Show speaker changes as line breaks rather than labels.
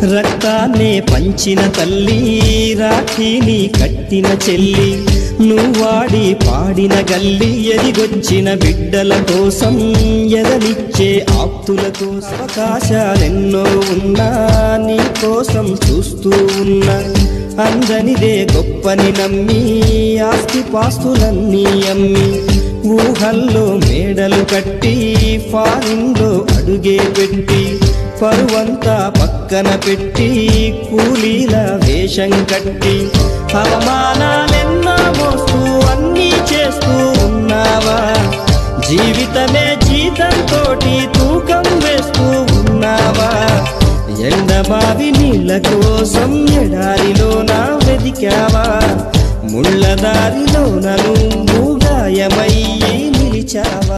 రక్తాన్నే పంచిన తల్లి, రాఖీని కట్టిన చెల్లి, నువ్వాడి పాడిన గల్లి, ఎదిగొచ్చిన బిడ్డల కోసం, ఎదనిచ్చే ఆప్తుల కోసం. అవకాశాలెన్నో ఉన్నా నీ కోసం చూస్తూ ఉన్నా, అందనిదే గొప్పని నమ్మి, ఆస్తి పాస్తులన్నీ అమ్మి, ఊహల్లో మేడలు కట్టి, ఫారిన్లో అడుగే పెట్టి, పరువంతా పక్కన పెట్టి, కూలీల వేషం కట్టి, అవమానాలెన్నో మోస్తూ అన్నీ చేస్తూ ఉన్నావా? జీవితమే జీతంతోటి తూకం వేస్తూ ఉన్నావా? ఎండమావి నీళ్ళ కోసం ఎడారిలోన వెదికావా? ముళ్ళదారిలోన నువ్వు గాయమై